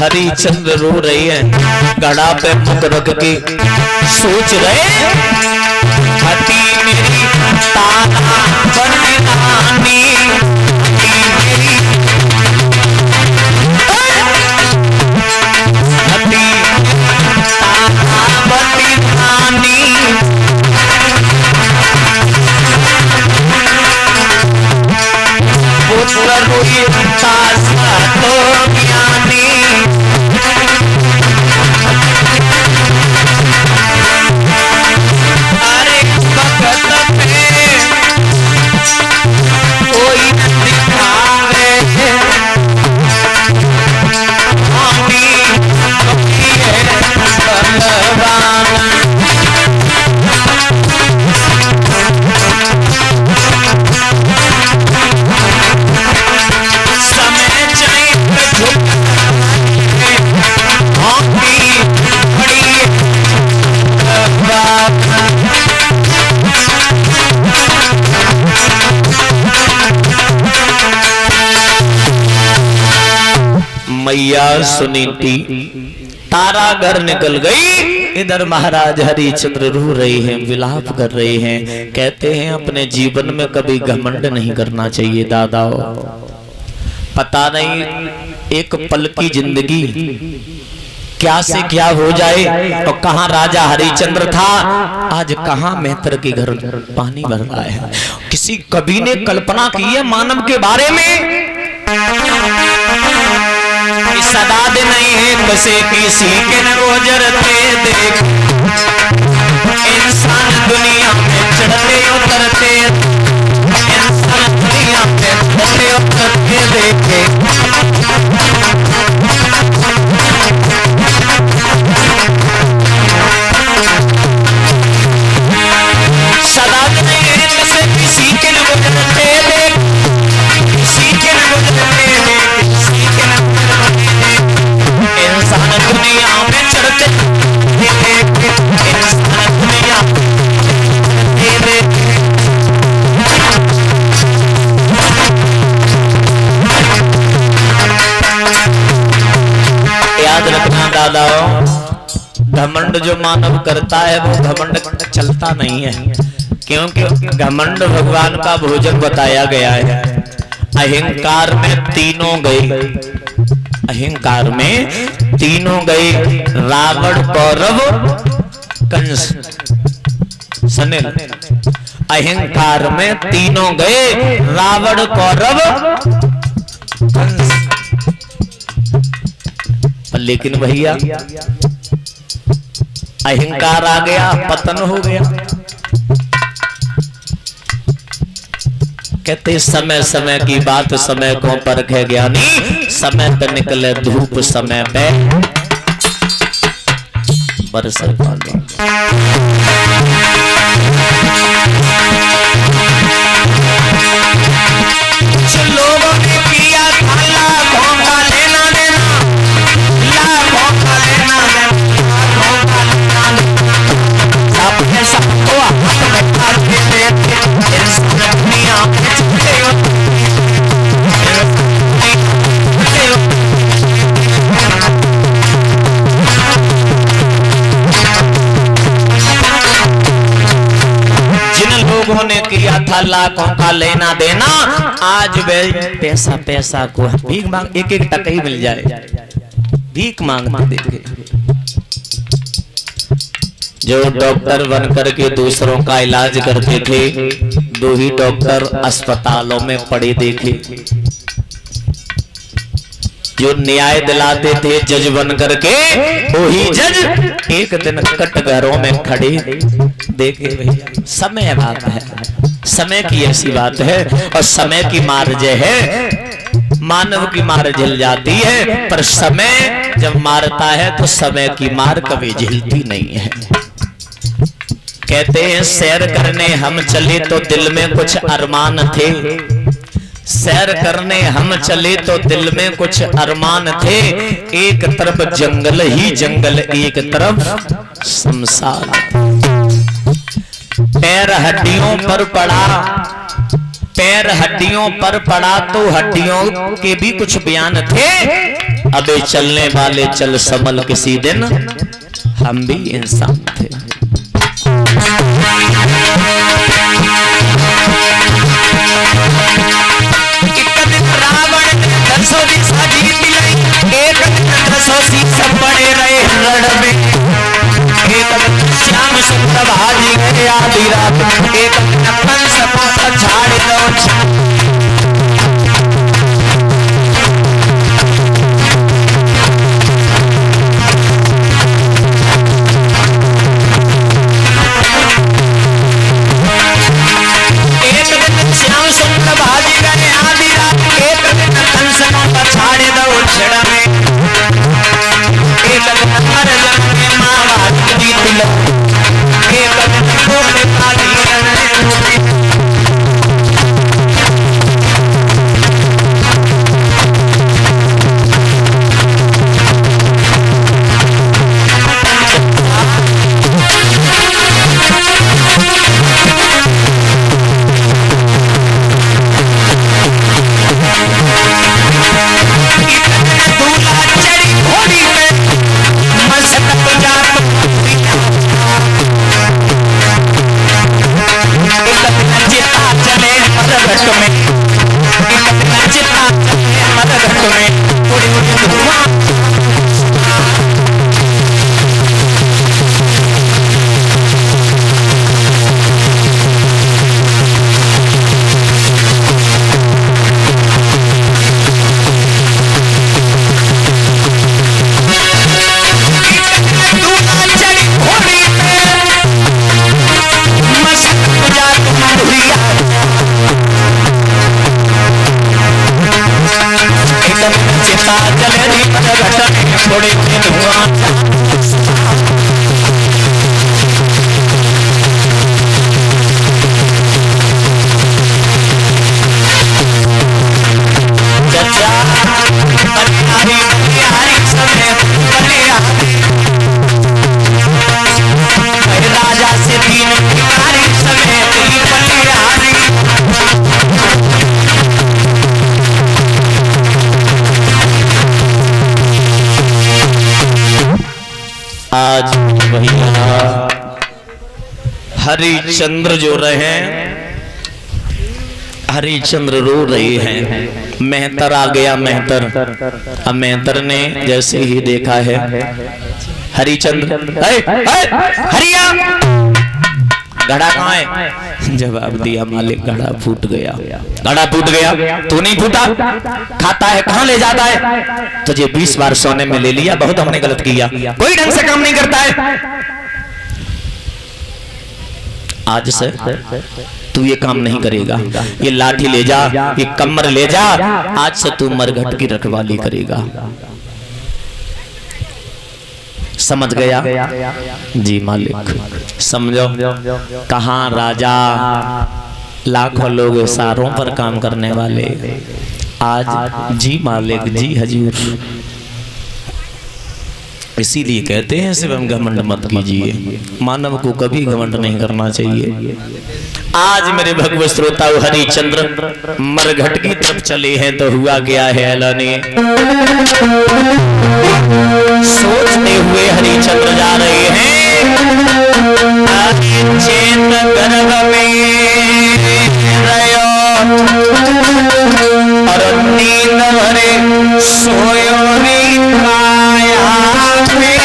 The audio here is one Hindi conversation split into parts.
हरिचंद्र रो रही है, घड़ा पे मुख रख के सोच रहे, हटी मेरी ताना बन रानी, हटी ताना बन रानी, पुत्र रोई तासा तो ज्ञानी, अरे भगत पे कोई दिखावे, हामी कभी है बलवान, मैया सुनीति तारा घर निकल गई। इधर महाराज हरिचंद्र रो रहे हैं, विलाप कर रहे हैं, कहते हैं अपने जीवन में कभी घमंड नहीं करना चाहिए दादा। पता नहीं एक पल की जिंदगी क्या से क्या हो जाए, और कहाँ राजा हरिचंद्र था, आज कहाँ मेहतर के घर पानी भर रहा है। किसी कवि ने कल्पना की है मानव के बारे में, सदा दिन नहीं है कसे किसी के न गुजरते देख, इंसान दुनिया में चढ़ते उतरते, इंसान दुनिया में चढ़ते उतरते देखे, सदा दिन नहीं है कसे किसी के न गुजरते देख, किसी के न गुजरते देख, किसी के न इंसान दुनिया में चढ़ते इंसान दुनिया याद रखना दादाओ, घमंड जो मानव करता है वो घमंड चलता नहीं है, क्योंकि घमंड भगवान का भोजन बताया गया है। अहंकार में तीनों गए, अहंकार में तीनों गए, रावण कौरव कंस सनिल, अहंकार में तीनों गए, रावण कौरव कंस। लेकिन भैया अहंकार आ गया, पतन हो गया। कहते समय समय की बात समय को परखे ज्ञानी, समय पे निकले धूप समय पे बरसे पानी। लोगों ने किया था लाखों का लेना देना, लाखों का लेना देना, सबके सबको हाथ में करके देते, इस दुनिया में लोगों ने किया था लाखों का लेना देना, आज वे पैसा पैसा को भीख मांग, एक एक टका ही मिल जाए भीख मांगते देखे। जो डॉक्टर बनकर के दूसरों का इलाज करते थे, दो ही डॉक्टर अस्पतालों में पड़े देखे। जो न्याय दिलाते थे जज बन करके, वही जज एक दिन कटघरों में खड़े देखे। भैया समय बात है, समय की ऐसी बात है, और समय की मार जो है मानव की मार झेल जाती है, पर समय जब मारता है तो समय की मार कभी झेलती नहीं है। कहते हैं सैर करने हम चले तो दिल में कुछ अरमान थे, सैर करने हम चले तो दिल में कुछ अरमान थे, एक तरफ जंगल ही जंगल एक तरफ शमशान। पैर हड्डियों पर पड़ा, पैर हड्डियों पर पड़ा तो हड्डियों के भी कुछ बयान थे, अबे चलने वाले चल संभल, किसी दिन हम भी इंसान थे। रावण दसों दिशा जीत लाई, एक दसों शीश पड़े रहे रण में। एक श्याम सुंदर भाजी गए आधी रात, एक कंस पास झाड़ दो। आज भैया हरिचंद्र जो रहे, हरिचंद्र रो रहे हैं। मेहतर आ गया, मेहतर। अब मेहतर ने जैसे ही देखा है हरिचंद्र, हरिया घड़ा कहाँ है? जवाब दिया मालिक घड़ा फूट गया। घड़ा फूट गया? तू नहीं फूटा, खाता है, कहाँ ले जाता है? तुझे 20 बार सोने में ले लिया, बहुत हमने गलत किया, कोई ढंग से काम नहीं करता है। आज से तू ये काम नहीं करेगा, ये लाठी ले जा, ये कमर ले जा, आज से तू मरघट की रखवाली करेगा। समझ गया? जी मालिक। समझो, कहाँ राजा, लाखों लोग इशारों पर काम करने वाले, आज जी मालिक, जी हजूर। इसीलिए कहते हैं शिवम घमंड मत कीजिए, मानव को कभी घमंड नहीं करना चाहिए। आज मेरे भगवत श्रोता हरिचंद्र मरघट की तरफ चले हैं तो हुआ क्या है ऐलाने। सोचते हुए हरिचंद्र जा रहे हैं, चेत गर्भ में रयो और नींद भरे सोयो री काया में।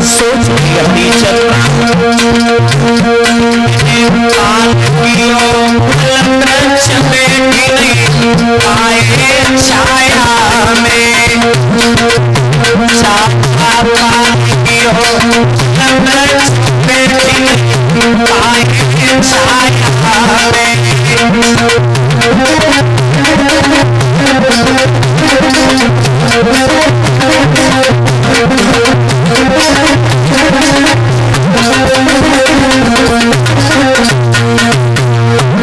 सोच छाया में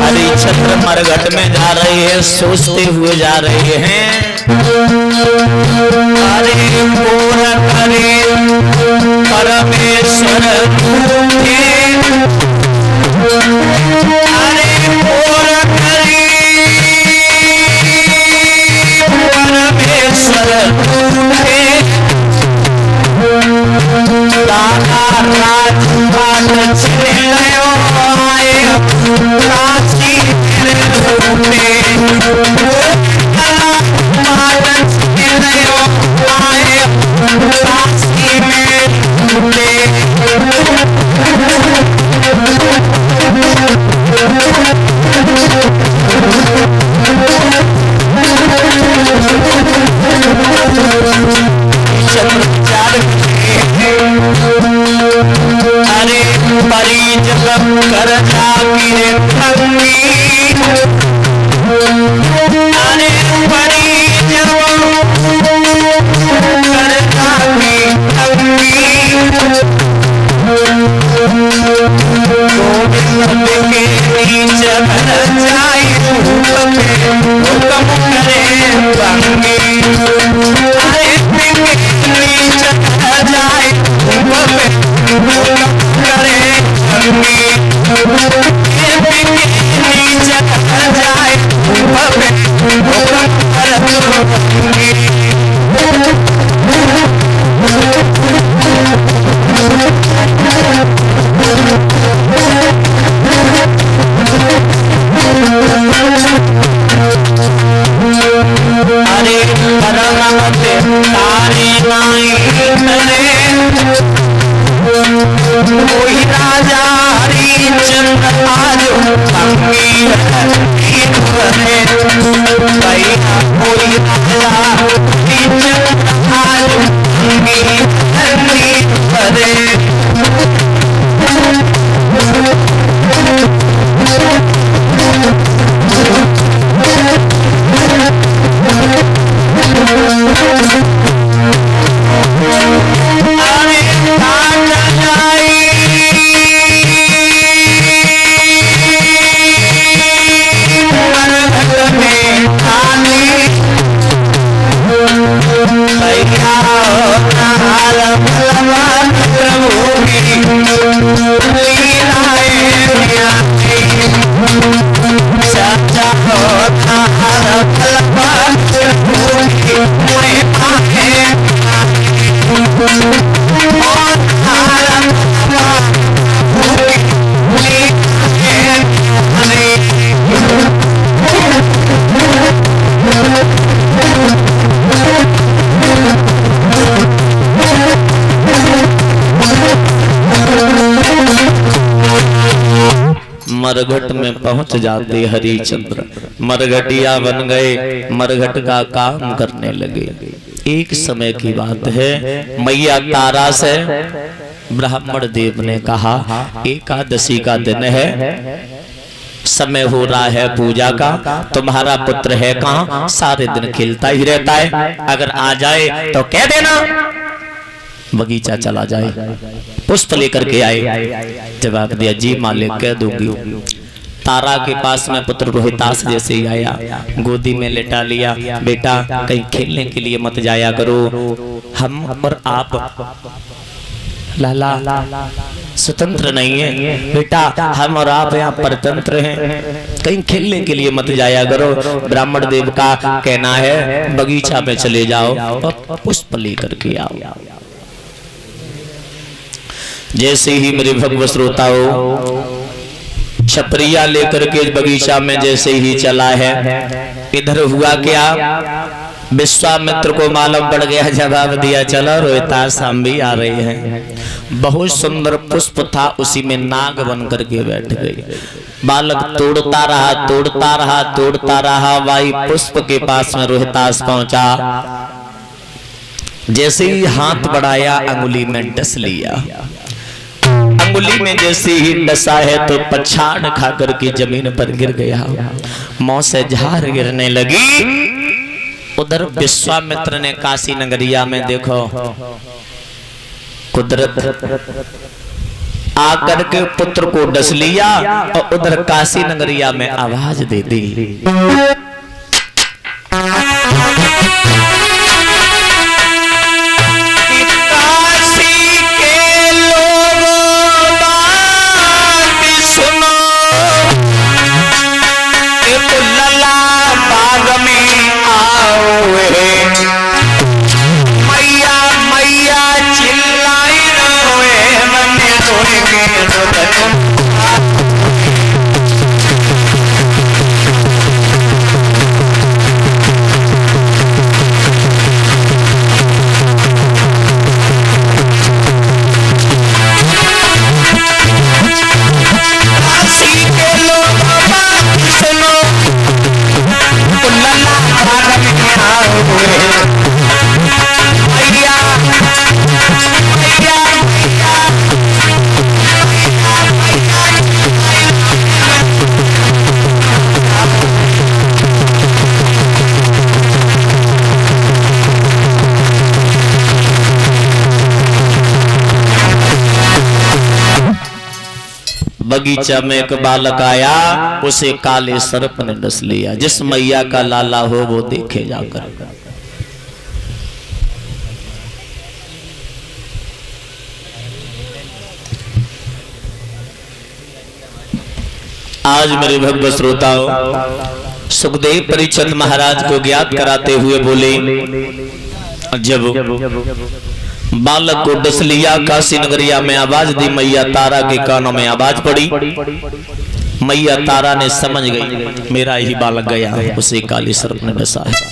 हरिचंद्र मरघट में जा रहे हैं, सोचते हुए जा रहे हैं। अरे पूर्ण करे पर पर रूठे, अरे और करी परमेश्वर रूठे, तारा राजपाट छिने लयो आए काशी रूठे, राजपाट छिने लयो आए काशी में रूठे। अरे परी जब कर जागी भंगी, अरे परी जब कर जागी भंगी, गोविंद के नीच कर जाए हुक्म करे भंगी, अरे नीच कर जाए हुक्म करे भंगी, नीच कर जाए हुक्म करे भंगी। अरे परमते तारे नाई करे, कोई राजा हरिश्चंद्र आज भंगी करे, भैया कोई राजा हरिश्चंद्र आज भंगी करे। मरघट में पहुंच जाते हरिश्चंद्र, मरघटिया बन गए, मरघट का काम करने लगे। एक समय की बात है, मैया तारा से ब्राह्मण देव ने कहा एकादशी का दिन है, समय हो रहा है पूजा का, तुम्हारा पुत्र है कहाँ? सारे दिन खेलता ही रहता है, अगर आ जाए तो कह देना बगीचा चला जाए, पुष्प लेकर के आए। जवाब दिया जी मालिक कह दूंगी। तारा के पास में पुत्र रोहितास जैसे ही आया, गोदी में लेटा लिया, बेटा कहीं खेलने के लिए मत जाया करो, हम और आप लाला स्वतंत्र नहीं है बेटा, हम और आप यहाँ परतंत्र हैं, कहीं खेलने के लिए मत जाया करो। ब्राह्मण देव का कहना है बगीचा में चले जाओ और पुष्प लेकर के आओ। जैसे ही मेरे भगवत श्रोताओं छपरिया लेकर के बगीचा में जैसे ही चला है, इधर हुआ क्या, विश्वामित्र को मालूम पड़ गया, जवाब दिया चलो रोहितास हम भी आ रहे हैं। बहुत सुंदर पुष्प था, उसी में नाग बन करके बैठ गई। बालक तोड़ता रहा तोड़ता रहा तोड़ता रहा, वाई पुष्प के पास में रोहितास पहुंचा, जैसे ही हाथ बढ़ाया अंगुली में डस लिया। अंगुली में जैसे ही डसा है तो पछाड़ खा करके जमीन पर गिर गया, मुंह से झार गिरने लगी। उधर विश्वामित्र ने काशी नगरिया में देखो कुदरत आकर के पुत्र को डस लिया और उधर काशी नगरिया में आवाज दे दी, काशी के लोग बगीचा में एक बालक आया, उसे काले सर्प ने डस लिया। जिस मैया का लाला हो वो देखे जाकर। आज मेरे भक्त श्रोताओ, सुखदेव परीक्षित महाराज को ज्ञात कराते हुए बोले, जब बालक को डस लिया, काशी नगरिया में आवाज दी, मैया तारा के कानों में आवाज पड़ी। मैया तारा ने समझ गई मेरा ही बालक गया, उसे काली सर्प ने डसा है।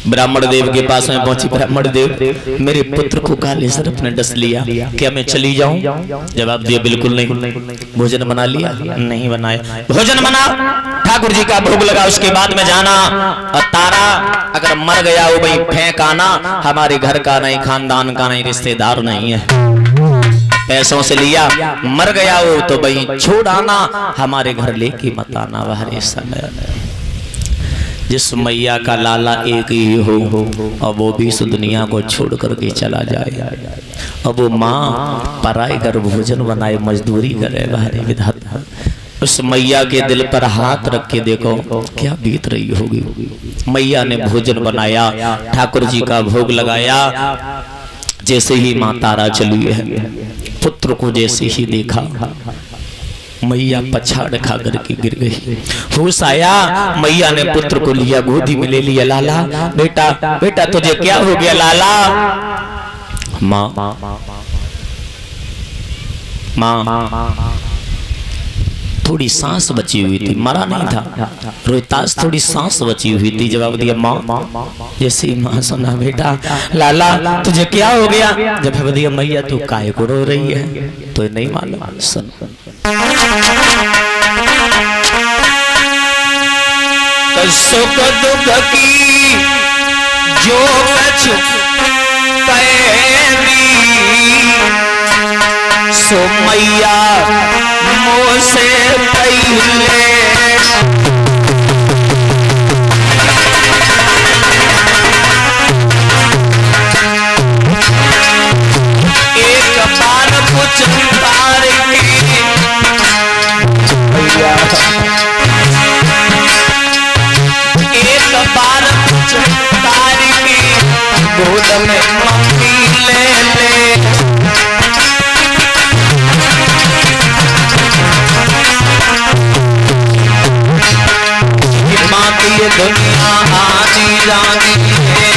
ब्राह्मण देव के पास में पहुंची, ब्राह्मण देव मेरे पुत्र को काले सर्प ने डस लिया, क्या मैं चली जाऊं? जवाब दिया बिल्कुल नहीं। भोजन बना लिया? नहीं बनाया। भोजन बना, ठाकुर जी का भोग लगा, उसके बाद में जाना। और तारा अगर मर गया हो भाई फेंक आना, हमारे घर का नहीं, खानदान का नहीं, रिश्तेदार नहीं है, पैसों से लिया। मर गया हो तो भाई छोड़ आना, हमारे घर लेके मत आना। बाहर समय जिस मैया का लाला एक ही हो और वो भी इस दुनिया को छोड़ करके चला जाए, अब वो माँ पराए घर भोजन बनाए, मजदूरी करे, बाहरी विधाता उस मैया के दिल पर हाथ रख के देखो क्या बीत रही होगी। मैया ने भोजन बनाया, ठाकुर जी का भोग लगाया। जैसे ही माँ तारा चली है, पुत्र को जैसे ही देखा, मैया पछाड़ खा करके गिर गई। होश आया, मैया ने पुत्र को लिया, गोदी में ले लिया। लाला बेटा, बेटा तुझे क्या हो गया लाला? माँ माँ थोड़ी सांस बची हुई थी, मरा नहीं था, रोहतास थोड़ी सांस बची हुई थी। जवाब दिया माँ। जैसे ही माँ सुना, बेटा लाला तुझे क्या हो गया? जवाब दिया मैया तू काहे को रो रही है? तो नहीं मालूम, सुन सुख दुख की जो कछु पैनी, सो मैया मोह से पहले एक बार कुछ पार की मैया, एक बार कुछ पार की गोद में मम्मी ले ले। माँ की ये दुनिया आनी जानी है,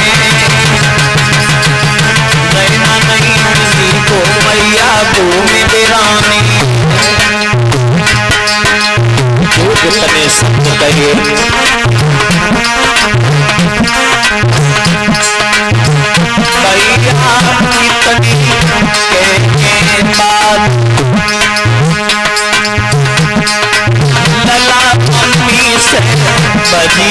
रहना नहीं किसी को मैया भूमि बिरानी। जो कितने शब्द कहे भैया, कितनी कहने बात लला मम्मी से बजी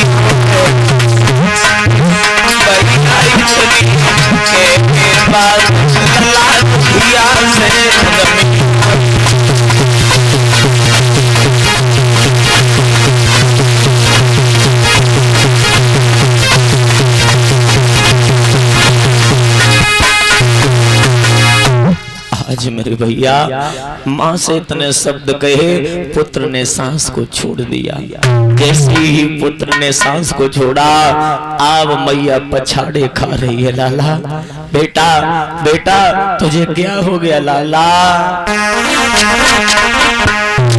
भैया, इतनी कहने बात लला भैया से आज मेरे भैया माँ से इतने शब्द कहे, पुत्र ने सांस को छोड़ दिया। जैसे ही पुत्र ने सांस को छोड़ा, अब मैया पछाड़े खा रही है। लाला बेटा, बेटा तुझे क्या हो गया लाला?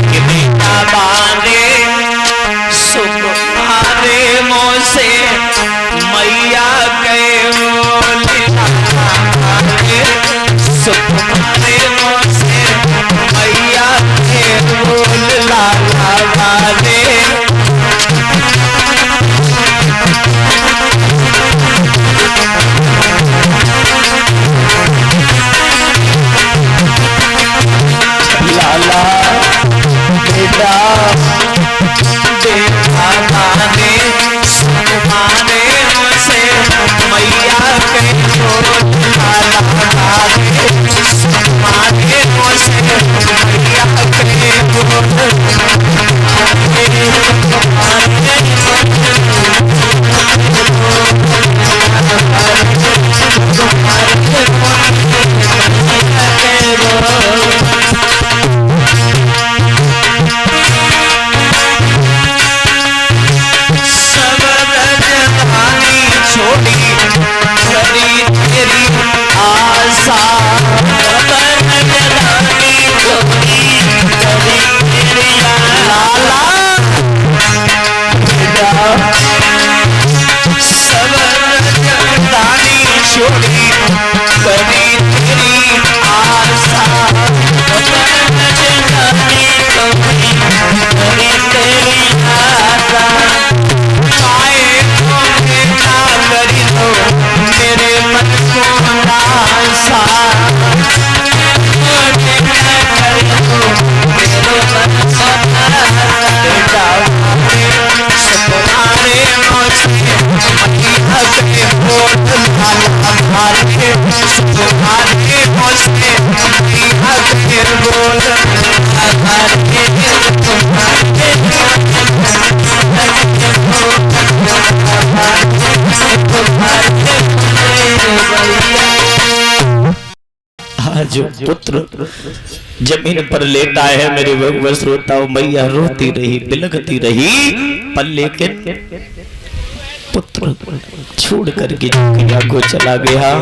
कि बेटा बाने सुख मारे मोह से मैया गए सुख मारे मोह से मैया के बोल लाला वाले। लाला बेटा देखा माने सुख मारे मोह से मैया के बोल लाला वाले। माने मोह से मैया के बोल आज पुत्र जमीन पर लेटा है मेरे भगवत श्रोताओं, मैया रोती रही, बिलखती रही, पर लेकिन पुत्र छोड़ करके दुखिया को चला गया।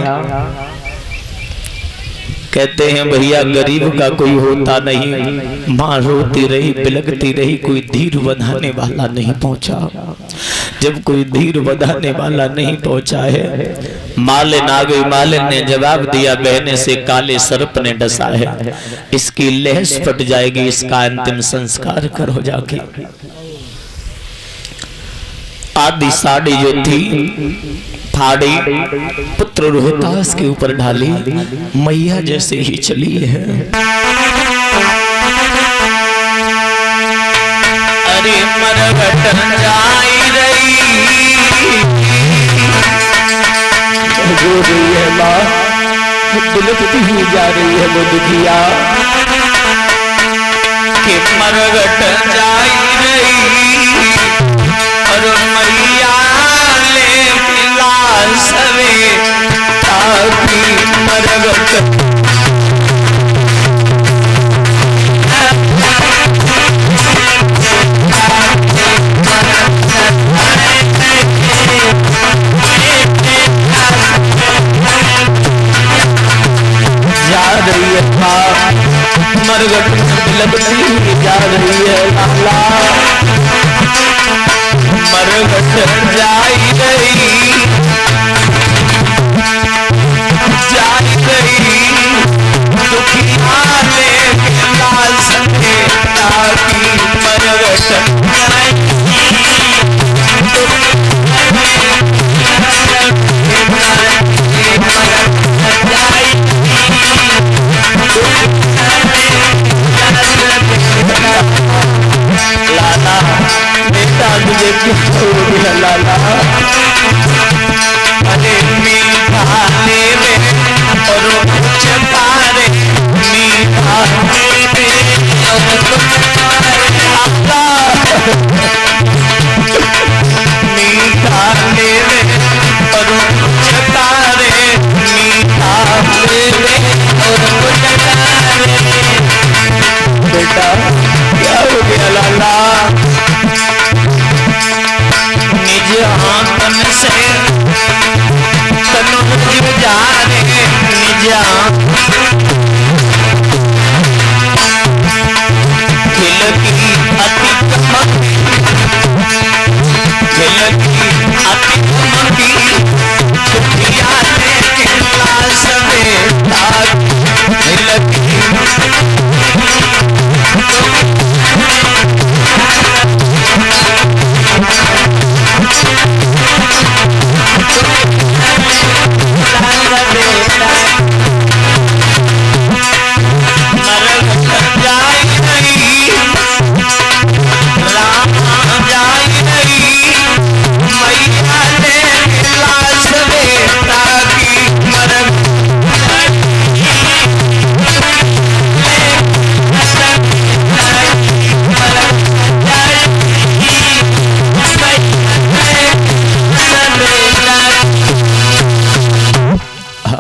कहते हैं भैया गरीब का कोई होता नहीं, माँ रोती रही, बिलखती रही, कोई धीर बंधाने वाला नहीं पहुंचा। जब कोई धीर बंधाने वाला नहीं पहुंचा है, मालिन आ गई। मालिन ने जवाब दिया, बहने से काले सर्प ने डसा है, इसकी लहस फट जाएगी, इसका अंतिम संस्कार करो जाके। आधी साड़ी जो थी फाड़ी पुत्र रोहतास के ऊपर ढाली, मैया जैसे ही चली है। अरे मरघट जाई रही, रो रही है माँ, बिलखती हुई जा रही है वो दुखिया कि मरघट जाई रही और मैया ले मिला सवे ताकि मरघट जा रही है माँ, मरघट लगती हुई जा रही है लाला, मरघट जाई गई, जाई गई, दुखिया ले लाल सके ताकि मरघट लाला बेटा मुझे क्यों छोड़ दिया लाला, अरे मीठा ले में और कुछ पारे, मीठा ले में और कुछ पारे आपका, मीठा ले में और कुछ पारे, मीठा ले में और कुछ पारे। बेटा क्या हो गया लाला, निज आंगन से तनुज जा रहे, निज खिलकी अति कमकी, खिलकी अति कमकी, दुखिया ने खिला सवे खिलकी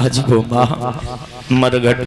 आज वो माँ मरघट